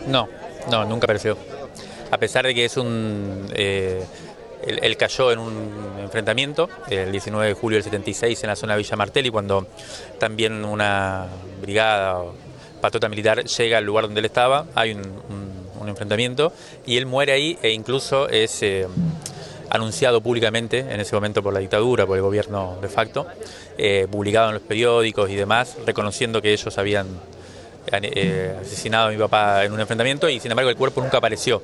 No, no, nunca apareció. A pesar de que es él cayó en un enfrentamiento el 19 de julio del 76 en la zona de Villa Martelli, cuando también una brigada o patrulla militar llega al lugar donde él estaba, hay un enfrentamiento y él muere ahí e incluso es anunciado públicamente en ese momento por la dictadura, por el gobierno de facto, publicado en los periódicos y demás, reconociendo que ellos habían asesinado a mi papá en un enfrentamiento y sin embargo el cuerpo nunca apareció.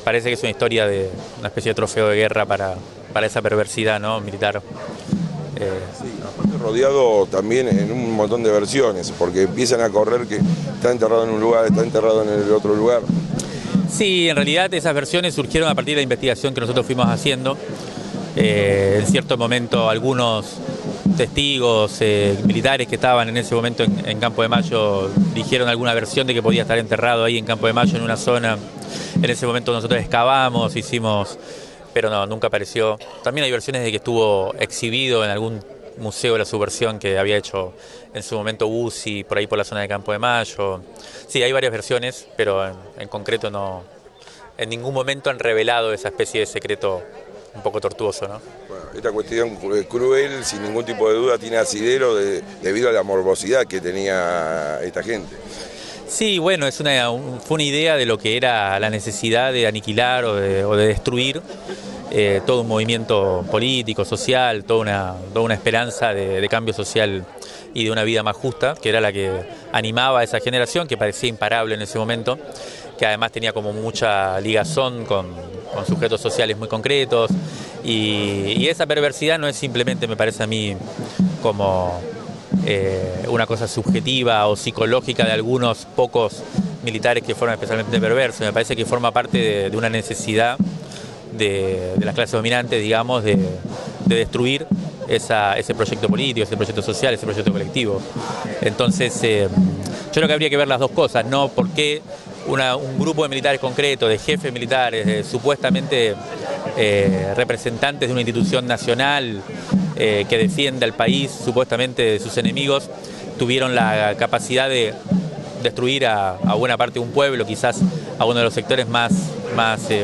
Parece que es una historia de una especie de trofeo de guerra para esa perversidad, ¿no?, militar. Sí, aparte rodeado también en un montón de versiones, porque empiezan a correr que está enterrado en un lugar, está enterrado en el otro lugar. Sí, en realidad esas versiones surgieron a partir de la investigación que nosotros fuimos haciendo. En cierto momento algunos testigos militares que estaban en ese momento en Campo de Mayo dijeron alguna versión de que podía estar enterrado ahí en Campo de Mayo en una zona. En ese momento nosotros excavamos, pero no, nunca apareció. También hay versiones de que estuvo exhibido en algún museo de la subversión que había hecho en su momento UCI, por ahí por la zona de Campo de Mayo. Sí, hay varias versiones, pero en concreto no, en ningún momento han revelado esa especie de secreto un poco tortuoso, ¿no? Bueno, esta cuestión cruel, sin ningún tipo de duda, tiene asidero debido a la morbosidad que tenía esta gente. Sí, bueno, fue una idea de lo que era la necesidad de aniquilar o de destruir todo un movimiento político, social, toda una esperanza de cambio social y de una vida más justa, que era la que animaba a esa generación, que parecía imparable en ese momento, que además tenía como mucha ligazón con sujetos sociales muy concretos, y esa perversidad no es simplemente, me parece a mí, como una cosa subjetiva o psicológica de algunos pocos militares que fueron especialmente perversos. Me parece que forma parte de una necesidad de las clases dominantes, digamos, de destruir ese proyecto político, ese proyecto social, ese proyecto colectivo. Entonces, yo creo que habría que ver las dos cosas, ¿no? ¿Por qué un grupo de militares concretos, de jefes militares, supuestamente representantes de una institución nacional que defiende al país supuestamente de sus enemigos, tuvieron la capacidad de destruir a buena parte de un pueblo, quizás a uno de los sectores más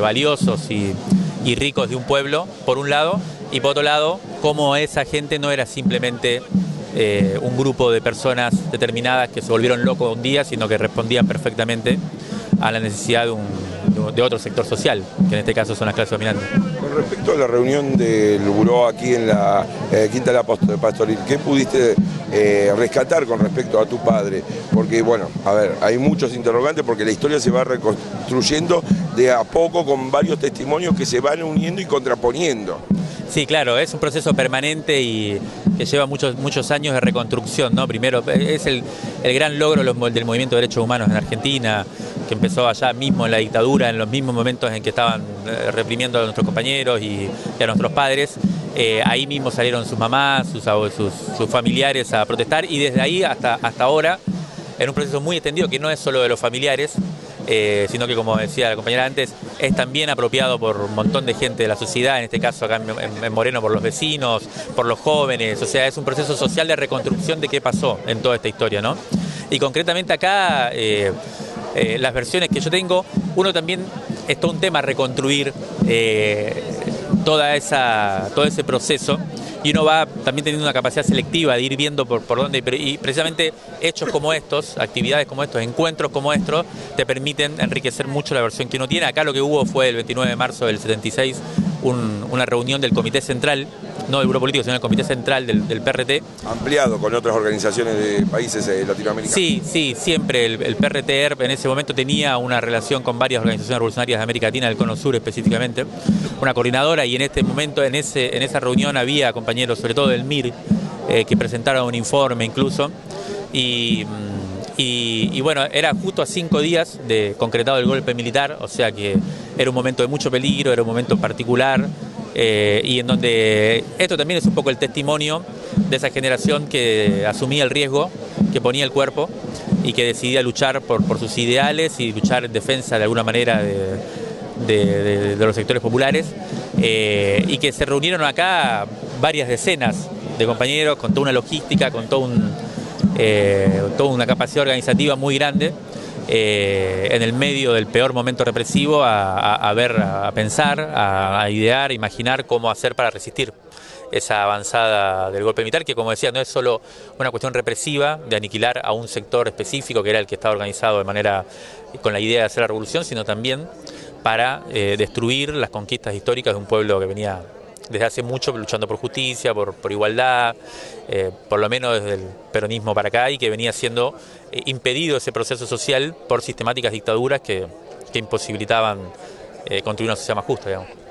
valiosos y ricos de un pueblo, por un lado, y por otro lado, cómo esa gente no era simplemente un grupo de personas determinadas que se volvieron locos un día, sino que respondían perfectamente a la necesidad de otro sector social, que en este caso son las clases dominantes. Con respecto a la reunión del buró aquí en la Quinta de la Pastoril, ¿qué pudiste rescatar con respecto a tu padre? Porque, bueno, a ver, hay muchos interrogantes porque la historia se va reconstruyendo de a poco con varios testimonios que se van uniendo y contraponiendo. Sí, claro, es un proceso permanente y que lleva muchos años de reconstrucción, ¿no? Primero, es el gran logro del movimiento de derechos humanos en Argentina, que empezó allá mismo en la dictadura, en los mismos momentos en que estaban reprimiendo a nuestros compañeros y a nuestros padres. Ahí mismo salieron sus mamás, sus familiares a protestar, y desde ahí hasta ahora, en un proceso muy extendido que no es solo de los familiares, sino que, como decía la compañera antes, es también apropiado por un montón de gente de la sociedad, en este caso acá en Moreno por los vecinos, por los jóvenes. O sea, es un proceso social de reconstrucción de qué pasó en toda esta historia, ¿no? Y concretamente acá, las versiones que yo tengo, uno también es todo un tema reconstruir todo ese proceso, y uno va también teniendo una capacidad selectiva de ir viendo por dónde, y precisamente hechos como estos, actividades como estos, encuentros como estos, te permiten enriquecer mucho la versión que uno tiene. Acá lo que hubo fue el 29 de marzo del 76, una reunión del Comité Central, no del Grupo Político, sino del Comité Central del PRT. Ampliado con otras organizaciones de países latinoamericanos. Sí, siempre el PRT en ese momento tenía una relación con varias organizaciones revolucionarias de América Latina, del Cono Sur específicamente, una coordinadora, y en este momento, en esa reunión había compañeros, sobre todo del MIR, que presentaron un informe incluso, y bueno, era justo a 5 días de concretado el golpe militar, o sea que era un momento de mucho peligro, era un momento particular, y en donde esto también es un poco el testimonio de esa generación que asumía el riesgo, que ponía el cuerpo y que decidía luchar por sus ideales y luchar en defensa de alguna manera de los sectores populares, y que se reunieron acá varias decenas de compañeros con toda una logística, con toda una capacidad organizativa muy grande, en el medio del peor momento represivo a pensar, a idear, a imaginar cómo hacer para resistir esa avanzada del golpe militar, que como decía, no es solo una cuestión represiva de aniquilar a un sector específico que era el que estaba organizado de manera con la idea de hacer la revolución, sino también para destruir las conquistas históricas de un pueblo que venía desde hace mucho luchando por justicia, por igualdad, por lo menos desde el peronismo para acá, y que venía siendo impedido ese proceso social por sistemáticas dictaduras que imposibilitaban construir una sociedad más justa, digamos.